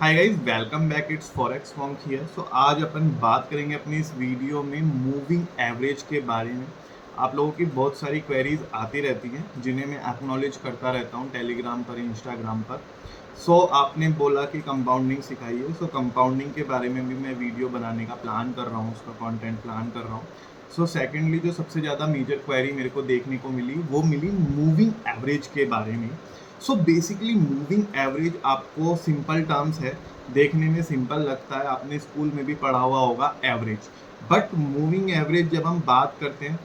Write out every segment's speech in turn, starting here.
Hi guys, welcome back. It's forex form here. So आज अपन बात करेंगे अपनी इस वीडियो में मूविंग एवरेज के बारे में। आप लोगों की बहुत सारी क्वेरीज आती रहती हैं जिन्हें मैं एक्नॉलेज करता रहता हूँ टेलीग्राम पर, इंस्टाग्राम पर। सो आपने बोला कि कंपाउंडिंग सिखाइए, सो कंपाउंडिंग के बारे में भी मैं वीडियो बनाने का प्लान कर रहा हूँ, उसका कंटेंट प्लान कर रहा हूँ। सो सेकेंडली जो सबसे ज़्यादा मेजर क्वेरी मेरे को देखने को मिली वो मिली मूविंग एवरेज के बारे में। सो बेसिकली मूविंग एवरेज आपको सिंपल टर्म्स है, देखने में सिंपल लगता है, आपने स्कूल में भी पढ़ा हुआ होगा एवरेज। बट मूविंग एवरेज जब हम बात करते हैं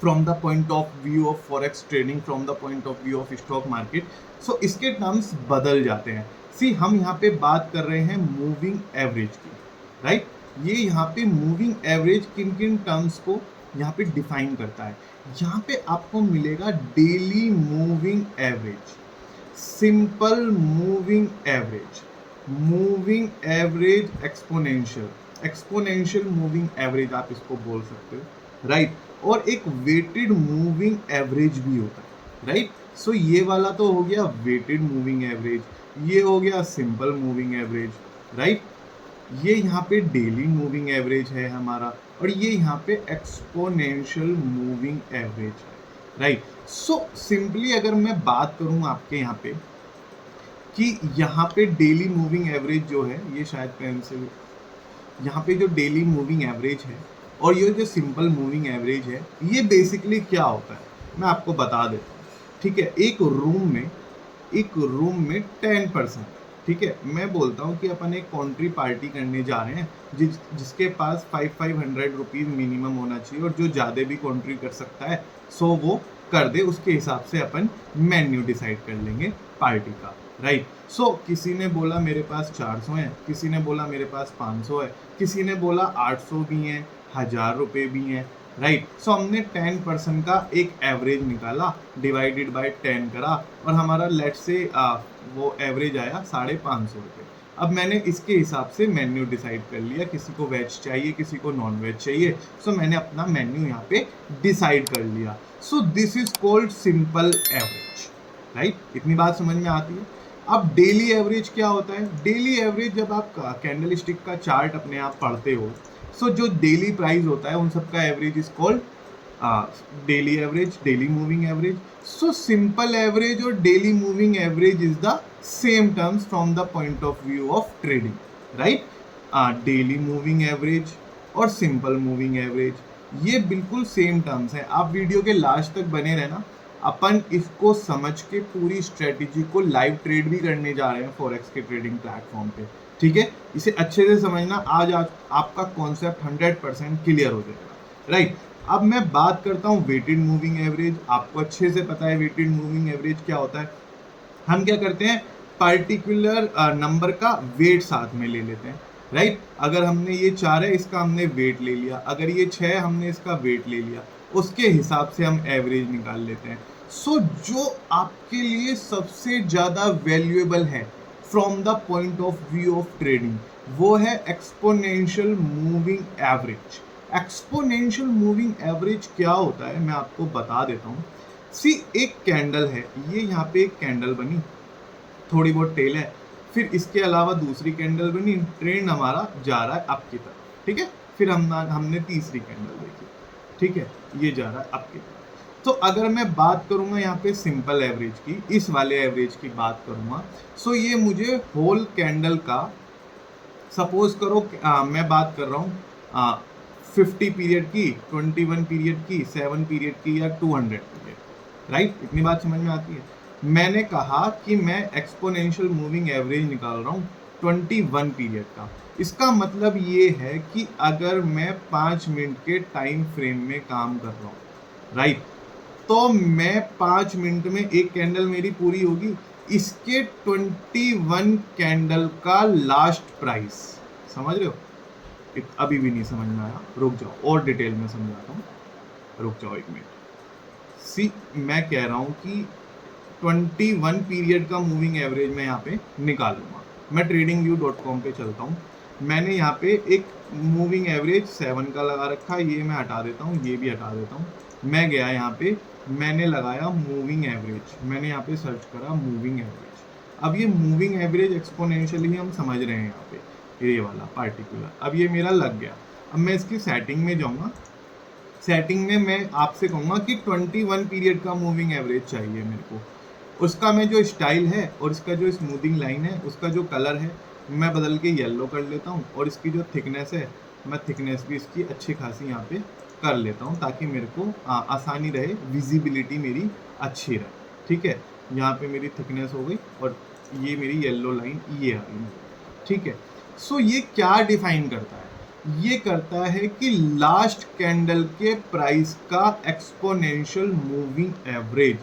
from the point of view of forex trading, from the point of view of stock market, so इसके टर्म्स बदल जाते हैं। सी हम यहाँ पे बात कर रहे हैं मूविंग एवरेज की, राइट। ये यहाँ पे मूविंग एवरेज किन किन टर्म्स को यहाँ पे डिफाइन करता है। यहाँ पे आपको मिलेगा daily moving average, simple moving average, moving average exponential, exponential moving average आप इसको बोल सकते हो, राइट। और एक वेटेड मूविंग एवरेज भी होता है, राइट। सो ये वाला तो हो गया वेटेड मूविंग एवरेज, ये हो गया सिंपल मूविंग एवरेज, राइट। ये यहाँ पे डेली मूविंग एवरेज है हमारा, और ये यहाँ पे एक्सपोनेंशियल मूविंग एवरेज है, राइट। सो सिंपली अगर मैं बात करूँ आपके यहाँ पे कि यहाँ पे डेली मूविंग एवरेज जो है, ये शायद पेंसिल, यहाँ पे जो डेली मूविंग एवरेज है और ये जो सिंपल मूविंग एवरेज है, ये बेसिकली क्या होता है मैं आपको बता देता हूँ, ठीक है। एक रूम में 10%, ठीक है। मैं बोलता हूँ कि अपन एक कॉन्ट्री पार्टी करने जा रहे हैं जिसके पास 500 रुपीज़ मिनिमम होना चाहिए, और जो ज़्यादा भी कॉन्ट्री कर सकता है सो वो कर दे, उसके हिसाब से अपन मेन्यू डिसाइड कर लेंगे पार्टी का, राइट। सो किसी ने बोला मेरे पास 400 है, किसी ने बोला मेरे पास 500 है, किसी ने बोला 800 भी हैं, 1000 रुपये भी हैं, राइट। सो हमने 10% का एक एवरेज निकाला, डिवाइडेड बाय 10 करा, और हमारा लेट से वो एवरेज आया 550 रुपये। अब मैंने इसके हिसाब से मेन्यू डिसाइड कर लिया, किसी को वेज चाहिए, किसी को नॉन वेज चाहिए, सो मैंने अपना मेन्यू यहाँ पे डिसाइड कर लिया। So this is called simple average, right. इतनी बात समझ में आती है। अब डेली एवरेज क्या होता है? डेली एवरेज जब आप कैंडल स्टिक का चार्ट अपने आप पढ़ते हो, सो जो डेली प्राइस होता है उन सबका average is called daily average, daily moving average. So simple average और daily moving average is the same terms from the point of view of trading, right. Daily moving average और simple moving average ये बिल्कुल same terms हैं। आप video के last तक बने रहना, अपन इसको समझ के पूरी स्ट्रेटेजी को लाइव ट्रेड भी करने जा रहे हैं फॉरेक्स के ट्रेडिंग प्लेटफॉर्म पे, ठीक है। इसे अच्छे से समझना, आज आपका कॉन्सेप्ट 100% क्लियर हो जाएगा, राइट। अब मैं बात करता हूँ वेटेड मूविंग एवरेज। आपको अच्छे से पता है वेटेड मूविंग एवरेज क्या होता है। हम क्या करते हैं, पर्टिकुलर नंबर का वेट साथ में ले लेते हैं, राइट। अगर हमने ये 4 है, इसका हमने वेट ले लिया, अगर ये 6 है, हमने इसका वेट ले लिया, उसके हिसाब से हम एवरेज निकाल लेते हैं। सो जो आपके लिए सबसे ज़्यादा वैल्यूएबल है from the point of view of trading, वो है exponential moving average. Exponential moving average क्या होता है मैं आपको बता देता हूँ। सी एक कैंडल है, ये यहाँ पे एक कैंडल बनी, थोड़ी बहुत टेल है, फिर इसके अलावा दूसरी कैंडल बनी, ट्रेंड हमारा जा रहा है अप की तरफ, ठीक है। फिर हमने तीसरी कैंडल देखी, ठीक है, ये जा रहा है अप की तरफ। तो अगर मैं बात करूंगा यहाँ पे सिंपल एवरेज की, इस वाले एवरेज की बात करूंगा, सो ये मुझे होल कैंडल का, सपोज करो मैं बात कर रहा हूँ 50 पीरियड की, 21 पीरियड की, 7 पीरियड की, या 200 पीरियड, राइट। इतनी बात समझ में आती है। मैंने कहा कि मैं एक्सपोनेंशियल मूविंग एवरेज निकाल रहा हूँ 21 पीरियड का। इसका मतलब ये है कि अगर मैं 5 मिनट के टाइम फ्रेम में काम कर रहा हूँ, राइट, तो मैं 5 मिनट में एक कैंडल मेरी पूरी होगी, इसके 21 कैंडल का लास्ट प्राइस, समझ रहे हो। अभी भी नहीं समझ में आया, रुक जाओ और डिटेल में समझाता हूँ, रुक जाओ एक मिनट। सी मैं कह रहा हूँ कि 21 पीरियड का मूविंग एवरेज मैं यहाँ पे निकालूंगा। मैं tradingview.com पे चलता हूँ, मैंने यहाँ पे एक मूविंग एवरेज 7 का लगा रखा है, ये मैं हटा देता हूँ, ये भी हटा देता हूँ। मैं गया यहाँ पे, मैंने लगाया मूविंग एवरेज, मैंने यहाँ पे सर्च करा मूविंग एवरेज, अब ये मूविंग एवरेज एक्सपोनेंशियली हम समझ रहे हैं यहाँ पे, ये वाला पार्टिकुलर। अब ये मेरा लग गया। अब मैं इसकी सेटिंग में जाऊँगा। सेटिंग में मैं आपसे कहूँगा कि 21 पीरियड का मूविंग एवरेज चाहिए मेरे को। उसका मैं जो स्टाइल है और इसका जो स्मूथिंग लाइन है, उसका जो कलर है, मैं बदल के येलो कर लेता हूँ। और इसकी जो थिकनेस है, मैं थिकनेस भी इसकी अच्छी खासी यहाँ पे कर लेता हूँ, ताकि मेरे को आसानी रहे, विजिबिलिटी मेरी अच्छी रहे। ठीक है, यहाँ पे मेरी थिकनेस हो गई और ये मेरी येलो लाइन ये आ गई। ठीक है, सो ये क्या डिफाइन करता है? ये करता है कि लास्ट कैंडल के प्राइस का एक्सपोनेंशियल मूविंग एवरेज,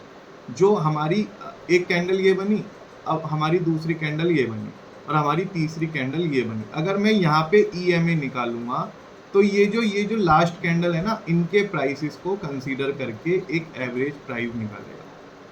जो हमारी एक कैंडल ये बनी, अब हमारी दूसरी कैंडल ये बनी और हमारी तीसरी कैंडल ये बनी। अगर मैं यहाँ पे EMA निकालूंगा तो ये जो लास्ट कैंडल है ना, इनके प्राइसेस को कंसीडर करके एक एवरेज प्राइस निकालेगा।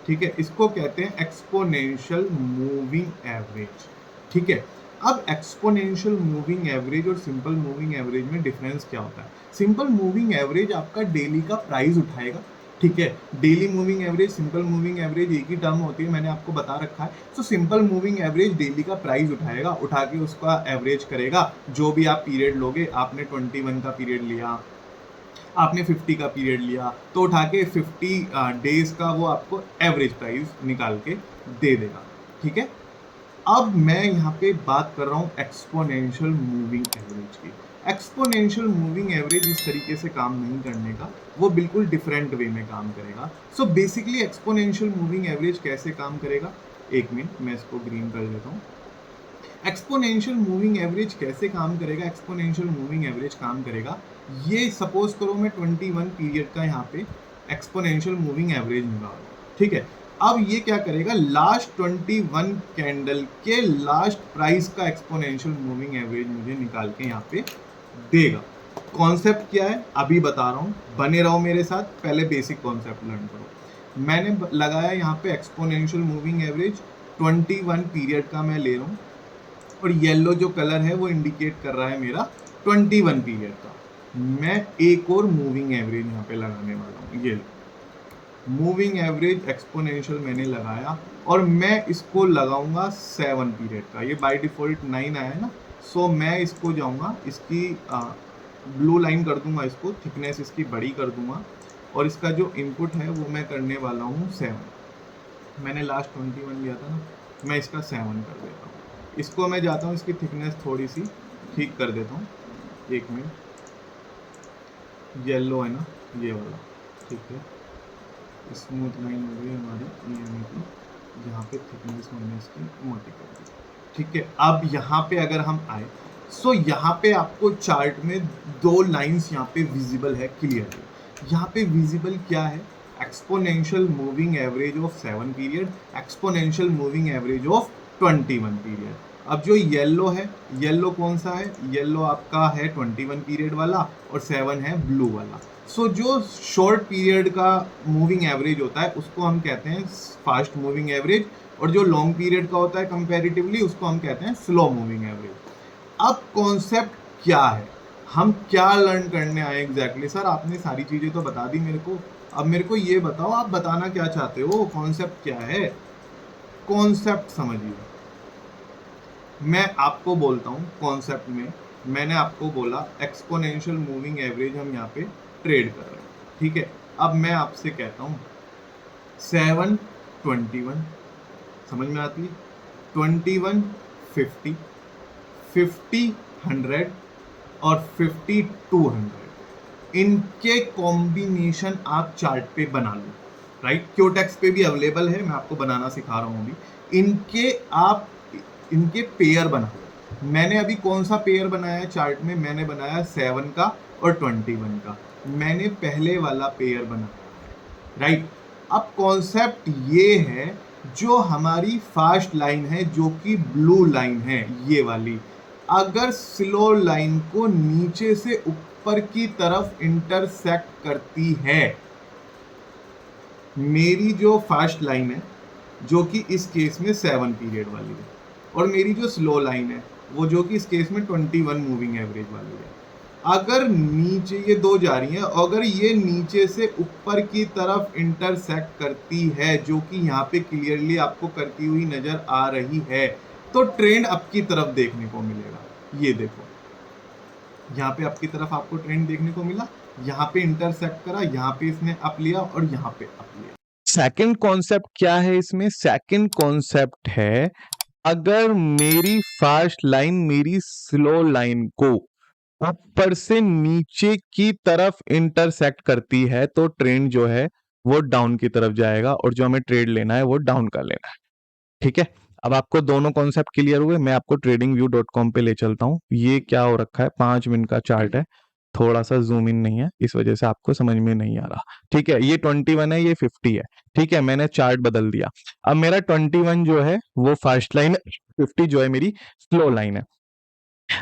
ठीक है, इसको कहते हैं एक्सपोनेंशियल मूविंग एवरेज। ठीक है, अब एक्सपोनेंशियल मूविंग एवरेज और सिंपल मूविंग एवरेज में डिफरेंस क्या होता है? सिंपल मूविंग एवरेज आपका डेली का प्राइस उठाएगा। ठीक है, daily moving average, simple moving average एक ही टर्म होती है, मैंने आपको बता रखा है। तो सिंपल मूविंग एवरेज डेली का प्राइस उठाएगा, उठा के उसका एवरेज करेगा। जो भी आप पीरियड लोगे, आपने 21 का पीरियड लिया, आपने 50 का पीरियड लिया, तो उठा के 50 डेज का वो आपको एवरेज प्राइस निकाल के दे देगा। ठीक है, अब मैं यहाँ पे बात कर रहा हूँ एक्सपोनेंशियल मूविंग एवरेज की। एक्सपोनेंशियल मूविंग एवरेज इस तरीके से काम नहीं करने का, वो बिल्कुल डिफरेंट वे में काम करेगा। So basically exponential moving average कैसे काम करेगा? एक मिनट, मैं इसको ग्रीन कर देता हूँ। एक्सपोनेंशियल मूविंग एवरेज कैसे काम करेगा? एक्सपोनेंशियल मूविंग एवरेज काम करेगा, ये सपोज करो मैं 21 पीरियड का यहाँ पे एक्सपोनेंशियल मूविंग एवरेज निकाल। ठीक है, अब ये क्या करेगा? लास्ट 21 कैंडल के लास्ट प्राइस का एक्सपोनेंशियल मूविंग एवरेज मुझे निकाल के यहाँ पे देगा। कॉन्सेप्ट क्या है अभी बता रहा हूँ, बने रहो मेरे साथ, पहले बेसिक कॉन्सेप्ट लर्न करो। मैंने लगाया यहाँ पे एक्सपोनेंशियल मूविंग एवरेज 21 पीरियड का मैं ले रहा हूँ, और येलो जो कलर है वो इंडिकेट कर रहा है मेरा 21 पीरियड का। मैं एक और मूविंग एवरेज यहाँ पे लगाने वाला हूँ, ये मूविंग एवरेज एक्सपोनेंशियल मैंने लगाया, और मैं इसको लगाऊंगा 7 पीरियड का। ये बाय डिफॉल्ट 9 आया है ना, सो मैं इसको जाऊंगा, इसकी ब्लू लाइन कर दूंगा, इसको थिकनेस इसकी बड़ी कर दूंगा, और इसका जो इनपुट है वो मैं करने वाला हूँ 7। मैंने लास्ट 21 लिया था ना, मैं इसका 7 कर देता हूँ। इसको मैं जाता हूँ, इसकी थिकनेस थोड़ी सी ठीक कर देता हूँ। एक मिनट, येलो है ना ये वाला, ठीक है, स्मूथ लाइन हो गई हमारी EMA की, जहाँ पे थिकनेस मैंने इसकी मोटी कर दी। ठीक है, अब यहाँ पे अगर हम आए, सो यहाँ पे आपको चार्ट में 2 लाइंस यहाँ पे विजिबल है क्लियरली। यहाँ पे विजिबल क्या है? Exponential moving average of 7 period, exponential moving average of 21 period. अब जो येलो है, येलो कौन सा है? येलो आपका है 21 पीरियड वाला, और 7 है ब्लू वाला। सो जो शॉर्ट पीरियड का मूविंग एवरेज होता है उसको हम कहते हैं फास्ट मूविंग एवरेज, और जो लॉन्ग पीरियड का होता है कंपैरेटिवली उसको हम कहते हैं स्लो मूविंग एवरेज। अब कॉन्सेप्ट क्या है, हम क्या लर्न करने आए एग्जैक्टली? सर आपने सारी चीज़ें तो बता दी मेरे को, अब मेरे को ये बताओ आप बताना क्या चाहते हो, कॉन्सेप्ट क्या है? कॉन्सेप्ट समझिए, मैं आपको बोलता हूँ कॉन्सेप्ट में। मैंने आपको बोला एक्सपोनेंशियल मूविंग एवरेज हम यहाँ पे ट्रेड कर रहे हैं। ठीक है, अब मैं आपसे कहता हूँ 7 21 समझ में आती है, 21 50 50 100 और 50 200, इनके कॉम्बिनेशन आप चार्ट पे बना लो। राइट, क्योटेक्स पे भी अवेलेबल है, मैं आपको बनाना सिखा रहा हूँ अभी। इनके पेयर बना लो। मैंने अभी कौन सा पेयर बनाया है चार्ट में? मैंने बनाया 7 का और 21 का, मैंने पहले वाला पेयर बनाया। राइट, अब कॉन्सेप्ट ये है, जो हमारी फास्ट लाइन है जो कि ब्लू लाइन है ये वाली, अगर स्लो लाइन को नीचे से ऊपर की तरफ इंटरसेक्ट करती है, मेरी जो फास्ट लाइन है जो कि इस केस में 7 पीरियड वाली है, और मेरी जो स्लो लाइन है वो जो कि इस केस में 21 मूविंग एवरेज वाली है, अगर नीचे ये दो जा रही हैं, अगर ये नीचे से ऊपर की तरफ इंटरसेक्ट करती है, जो कि यहाँ पे क्लियरली आपको करती हुई नजर आ रही है, तो ट्रेंड अप की तरफ देखने को मिलेगा। ये देखो, यहाँ पे अप की तरफ आपको ट्रेंड देखने को मिला, यहाँ पे इंटरसेक्ट करा, यहाँ पे इसने अप लिया और यहाँ पे अप लिया। सेकंड कॉन्सेप्ट क्या है इसमें? सेकंड कॉन्सेप्ट है, अगर मेरी फास्ट लाइन मेरी स्लो लाइन को ऊपर से नीचे की तरफ इंटरसेक्ट करती है तो ट्रेंड जो है वो डाउन की तरफ जाएगा, और जो हमें ट्रेड लेना है वो डाउन का लेना है। ठीक है, अब आपको दोनों कॉन्सेप्ट क्लियर हुए। मैं आपको tradingview.com पे ले चलता हूँ। ये क्या हो रखा है, 5 मिनट का चार्ट है, थोड़ा सा जूम इन नहीं है, इस वजह से आपको समझ में नहीं आ रहा। ठीक है, ये 21 है, ये 50 है। ठीक है, मैंने चार्ट बदल दिया। अब मेरा 21 जो है वो फास्ट लाइन है, 50 जो है मेरी स्लो लाइन है।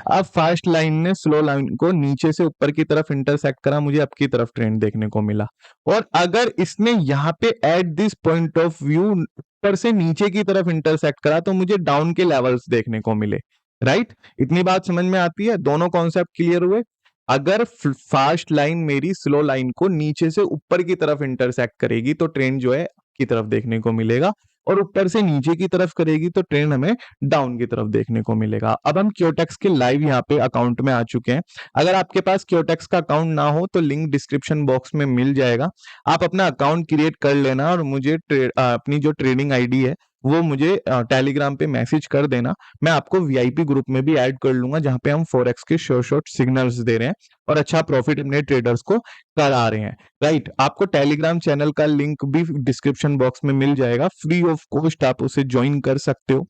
अब फास्ट लाइन ने स्लो लाइन को नीचे से ऊपर की तरफ इंटरसेक्ट करा, मुझे अप की तरफ ट्रेंड देखने को मिला। और अगर इसने यहाँ पे at this point of view ऊपर से नीचे की तरफ इंटरसेक्ट करा तो मुझे डाउन के लेवल्स देखने को मिले। राइट, इतनी बात समझ में आती है? दोनों कॉन्सेप्ट क्लियर हुए। अगर फास्ट लाइन मेरी स्लो लाइन को नीचे से ऊपर की तरफ इंटरसेक्ट करेगी तो ट्रेंड जो है की तरफ देखने को मिलेगा, और ऊपर से नीचे की तरफ करेगी तो ट्रेंड हमें डाउन की तरफ देखने को मिलेगा। अब हम क्योटेक्स के लाइव यहाँ पे अकाउंट में आ चुके हैं। अगर आपके पास क्योटेक्स का अकाउंट ना हो तो लिंक डिस्क्रिप्शन बॉक्स में मिल जाएगा, आप अपना अकाउंट क्रिएट कर लेना और मुझे अपनी जो ट्रेडिंग आईडी है वो मुझे टेलीग्राम पे मैसेज कर देना। मैं आपको वीआईपी ग्रुप में भी ऐड कर लूंगा, जहां पे हम फॉरेक्स के शॉर्ट सिग्नल्स दे रहे हैं और अच्छा प्रॉफिट अपने ट्रेडर्स को करा रहे हैं। राइट, आपको टेलीग्राम चैनल का लिंक भी डिस्क्रिप्शन बॉक्स में मिल जाएगा, फ्री ऑफ कॉस्ट आप उसे ज्वाइन कर सकते हो।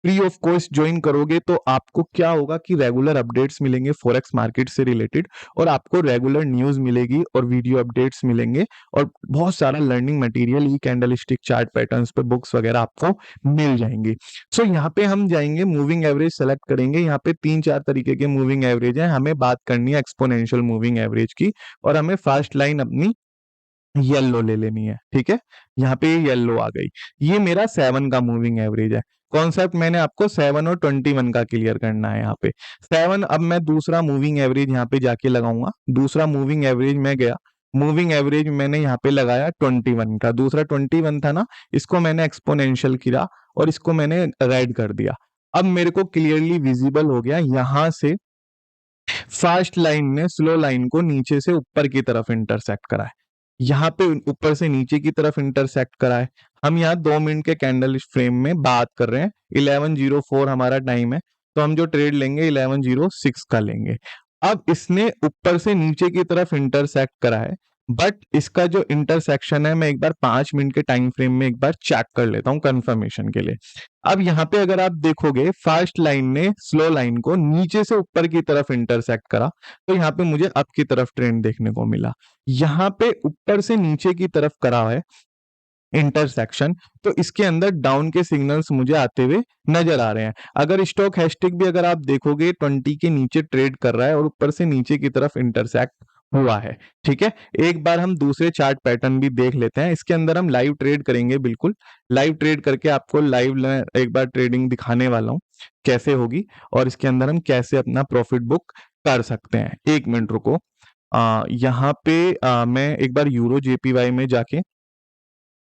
फ्री ऑफ कॉस्ट ज्वाइन करोगे तो आपको क्या होगा कि रेगुलर अपडेट्स मिलेंगे फॉरेक्स मार्केट से रिलेटेड, और आपको रेगुलर न्यूज मिलेगी और वीडियो अपडेट्स मिलेंगे, और बहुत सारा लर्निंग मटेरियल, ई कैंडलस्टिक चार्ट पैटर्न्स पे बुक्स वगैरह आपको मिल जाएंगी। सो यहाँ पे हम जाएंगे, मूविंग एवरेज सेलेक्ट करेंगे। यहाँ पे 3-4 तरीके के मूविंग एवरेज है, हमें बात करनी है एक्सपोनेंशियल मूविंग एवरेज की, और हमें फास्ट लाइन अपनी येलो ले लेनी है। ठीक है, यहाँ पे येलो आ गई, ये मेरा 7 का मूविंग एवरेज है। कॉन्सेप्ट मैंने आपको 7 और 21 का क्लियर करना है। यहाँ पे 7, अब मैं दूसरा मूविंग एवरेज यहाँ पे जाके लगाऊंगा। दूसरा मूविंग एवरेज में गया, मूविंग एवरेज मैंने यहाँ पे लगाया 21 का, दूसरा 21 था ना, इसको मैंने एक्सपोनेंशियल किया और इसको मैंने रेड कर दिया। अब मेरे को क्लियरली विजिबल हो गया, यहाँ से फास्ट लाइन ने स्लो लाइन को नीचे से ऊपर की तरफ इंटरसेक्ट करा है, यहाँ पे ऊपर से नीचे की तरफ इंटरसेक्ट करा है। हम यहाँ 2 मिनट के कैंडल फ्रेम में बात कर रहे हैं, 11:04 हमारा टाइम है, तो हम जो ट्रेड लेंगे 11:06 का लेंगे। अब इसने ऊपर से नीचे की तरफ इंटरसेक्ट करा है, बट इसका जो इंटरसेक्शन है मैं एक बार 5 मिनट के टाइम फ्रेम में एक बार चेक कर लेता हूं कंफर्मेशन के लिए। अब यहाँ पे अगर आप देखोगे फास्ट लाइन ने स्लो लाइन को नीचे से ऊपर की तरफ इंटरसेक्ट करा, तो यहाँ पे मुझे अप की तरफ ट्रेंड देखने को मिला। यहाँ पे ऊपर से नीचे की तरफ करा है इंटरसेक्शन, तो इसके अंदर डाउन के सिग्नल्स मुझे आते हुए नजर आ रहे हैं। अगर स्टॉक हैशटैग भी अगर आप देखोगे 20 के नीचे ट्रेड कर रहा है और ऊपर से नीचे की तरफ इंटरसेक्ट हुआ है। ठीक है, एक बार हम दूसरे चार्ट पैटर्न भी देख लेते हैं। इसके अंदर हम लाइव ट्रेड करेंगे, बिल्कुल लाइव ट्रेड करके आपको लाइव एक बार ट्रेडिंग दिखाने वाला हूं कैसे होगी, और इसके अंदर हम कैसे अपना प्रॉफिट बुक कर सकते हैं। 1 मिनट रुको, यहाँ पे मैं एक बार यूरो जेपीवाई में जाके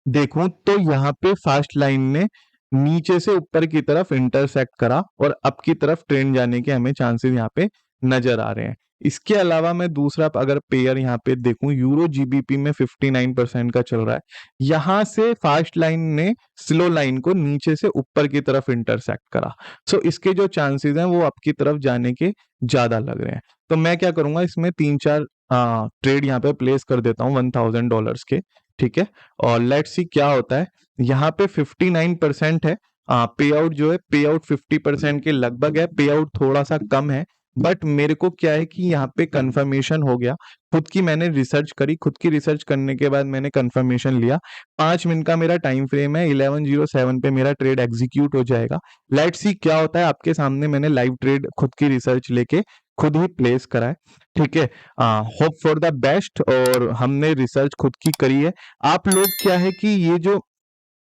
देखूं तो यहाँ पे फास्ट लाइन ने नीचे से ऊपर की तरफ इंटरसेक्ट करा और अप की तरफ ट्रेंड जाने के हमें चांसेस यहाँ पे नजर आ रहे हैं। इसके अलावा मैं दूसरा अगर पेयर यहाँ पे देखूं, यूरो जीबीपी में 59% का चल रहा है। यहाँ से फास्ट लाइन ने स्लो लाइन को नीचे से ऊपर की तरफ इंटरसेक्ट करा, सो इसके जो चांसेस हैं वो अप की तरफ जाने के ज्यादा लग रहे हैं। तो मैं क्या करूंगा, इसमें 3-4 ट्रेड यहाँ पे प्लेस कर देता हूँ $1000 के। ठीक है, और लेट्स सी क्या होता है। यहाँ पे 59% है पे आउट, जो है पे आउट 50% के लगभग है, पे आउट थोड़ा सा कम है, बट मेरे को क्या है कि यहाँ पे कंफर्मेशन हो गया। खुद की मैंने रिसर्च करी, खुद की रिसर्च करने के बाद मैंने कंफर्मेशन लिया। 5 मिनट का मेरा टाइम फ्रेम है, 11:07 पे मेरा ट्रेड एग्जीक्यूट हो जाएगा। लेट्स सी क्या होता है। आपके सामने मैंने लाइव ट्रेड खुद की रिसर्च लेके खुद ही प्लेस करा है। ठीक है, होप फॉर द बेस्ट, और हमने रिसर्च खुद की करी है। आप लोग क्या है कि ये जो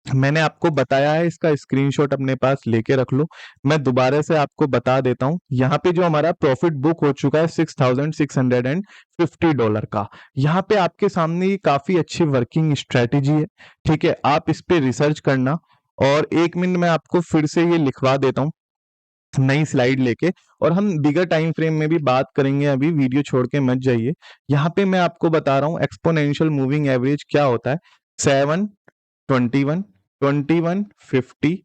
मैंने आपको बताया है, इसका स्क्रीनशॉट अपने पास लेके रख लो। मैं दोबारा से आपको बता देता हूँ, यहाँ पे जो हमारा प्रॉफिट बुक हो चुका है $6,650 का। यहाँ पे आपके सामने ये काफी अच्छी वर्किंग स्ट्रेटेजी है, ठीक है। आप इस पे रिसर्च करना, और 1 मिनट में आपको फिर से ये लिखवा देता हूँ नई स्लाइड लेके, और हम बिगर टाइम फ्रेम में भी बात करेंगे। अभी वीडियो छोड़ के मत जाइए। यहाँ पे मैं आपको बता रहा हूँ एक्सपोनेंशियल मूविंग एवरेज क्या होता है। 7, 21, 21, 50,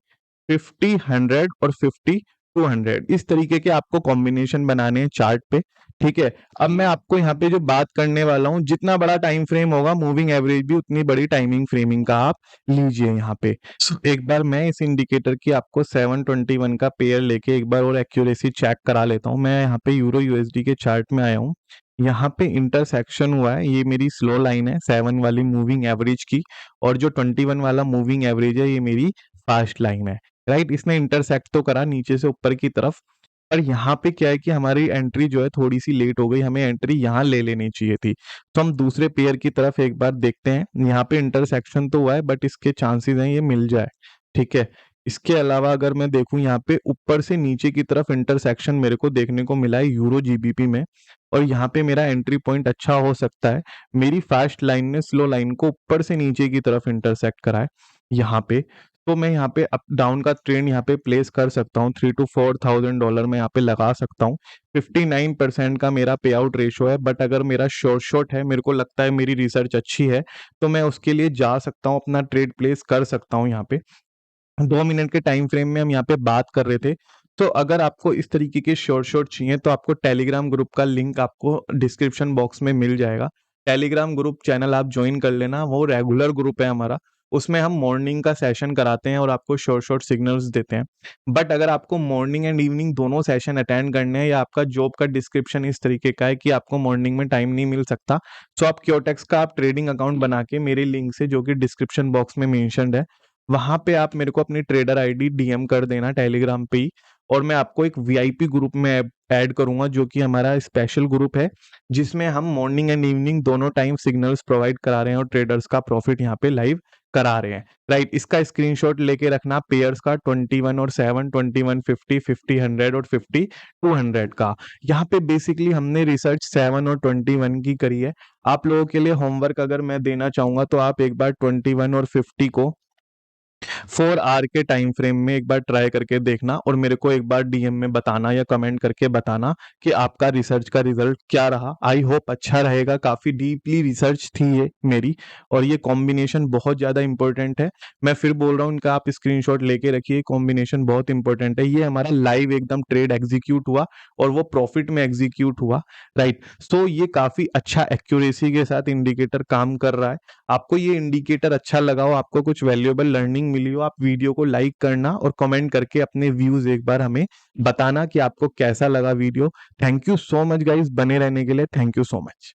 50, 100 और 50, 200, इस तरीके के आपको कॉम्बिनेशन बनाने हैं चार्ट पे, ठीक है। अब मैं आपको यहाँ पे जो बात करने वाला हूँ, जितना बड़ा टाइम फ्रेम होगा मूविंग एवरेज भी उतनी बड़ी टाइमिंग फ्रेमिंग का आप लीजिए यहाँ पे। एक बार मैं इस इंडिकेटर की आपको 721 का पेयर लेके एक बार और एक्यूरेसी चेक करा लेता हूँ। मैं यहाँ पे यूरो यूएसडी के चार्ट में आया हूँ। यहाँ पे इंटरसेक्शन हुआ है, ये मेरी स्लो लाइन है 7 वाली मूविंग एवरेज की, और जो 21 वाला मूविंग एवरेज है ये मेरी फास्ट लाइन है, राइट। इसने इंटरसेक्ट तो करा नीचे से ऊपर की तरफ, पर यहाँ पे क्या है कि हमारी एंट्री जो है थोड़ी सी लेट हो गई, हमें एंट्री यहाँ ले लेनी चाहिए थी। तो हम दूसरे पेयर की तरफ एक बार देखते हैं। यहाँ पे इंटरसेक्शन तो हुआ है, बट इसके चांसेस हैं ये मिल जाए, ठीक है। इसके अलावा अगर मैं देखूं, यहाँ पे ऊपर से नीचे की तरफ इंटरसेक्शन मेरे को देखने को मिला है यूरो जीबीपी में, और यहाँ पे मेरा एंट्री पॉइंट अच्छा हो सकता है। मेरी फास्ट लाइन ने स्लो लाइन को ऊपर से नीचे की तरफ इंटरसेक्ट करा है यहाँ पे, तो मैं यहाँ पे अप डाउन का ट्रेंड यहाँ पे प्लेस कर सकता हूँ। $3,000 to 4,000 मैं यहाँ पे लगा सकता हूँ। 59% का मेरा पे आउट रेशो है, बट अगर मेरा शॉर्ट है, मेरे को लगता है मेरी रिसर्च अच्छी है, तो मैं उसके लिए जा सकता हूँ, अपना ट्रेड प्लेस कर सकता हूँ यहाँ पे। 2 मिनट के टाइम फ्रेम में हम यहाँ पे बात कर रहे थे। तो अगर आपको इस तरीके के शॉर्ट चाहिए तो आपको टेलीग्राम ग्रुप का लिंक आपको डिस्क्रिप्शन बॉक्स में मिल जाएगा। टेलीग्राम ग्रुप चैनल आप ज्वाइन कर लेना, वो रेगुलर ग्रुप है हमारा। उसमें हम मॉर्निंग का सेशन कराते हैं और आपको शॉर्ट सिग्नल्स देते हैं। बट अगर आपको मॉर्निंग एंड इवनिंग दोनों सेशन अटेंड करने हैं, या आपका जॉब का डिस्क्रिप्शन इस तरीके का है कि आपको मॉर्निंग में टाइम नहीं मिल सकता, तो आप क्योटेक्स का आप ट्रेडिंग अकाउंट बना के मेरे लिंक से, जो कि डिस्क्रिप्शन बॉक्स में मेंशन्ड है, वहां पे आप मेरे को अपनी ट्रेडर आईडी डीएम कर देना टेलीग्राम पे ही, और मैं आपको एक वीआईपी ग्रुप में ऐड करूंगा, जो कि हमारा स्पेशल ग्रुप है, जिसमें हम मॉर्निंग एंड इवनिंग दोनों टाइम सिग्नल्स प्रोवाइड करा रहे हैं और ट्रेडर्स का प्रॉफिट यहाँ पे लाइव करा रहे हैं, राइट। इसका स्क्रीनशॉट लेके रखना पेयर्स का 21 और 7, 21, 50, 50, 100 और 50, 200 का। यहाँ पे बेसिकली हमने रिसर्च 7 और 21 की करी है। आप लोगों के लिए होमवर्क अगर मैं देना चाहूंगा, तो आप एक बार 21 और 50 को 4 आवर के टाइम फ्रेम में एक बार ट्राई करके देखना, और मेरे को एक बार डीएम में बताना या कमेंट करके बताना कि आपका रिसर्च का रिजल्ट क्या रहा। आई होप अच्छा रहेगा। काफी डीपली रिसर्च थी ये मेरी, और ये कॉम्बिनेशन बहुत ज्यादा इंपॉर्टेंट है। मैं फिर बोल रहा हूँ, इनका आप स्क्रीनशॉट लेके रखिए, कॉम्बिनेशन बहुत इंपॉर्टेंट है। ये हमारा लाइव एकदम ट्रेड एग्जीक्यूट हुआ, और वो प्रॉफिट में एग्जीक्यूट हुआ, राइट। सो ये काफी अच्छा एक्यूरेसी के साथ इंडिकेटर काम कर रहा है। आपको ये इंडिकेटर अच्छा लगा हो, आपको कुछ वैल्यूएबल लर्निंग मिली हो, आप वीडियो को लाइक करना और कमेंट करके अपने व्यूज एक बार हमें बताना कि आपको कैसा लगा video. Thank you so much guys, बने रहने के लिए थैंक यू सो मच।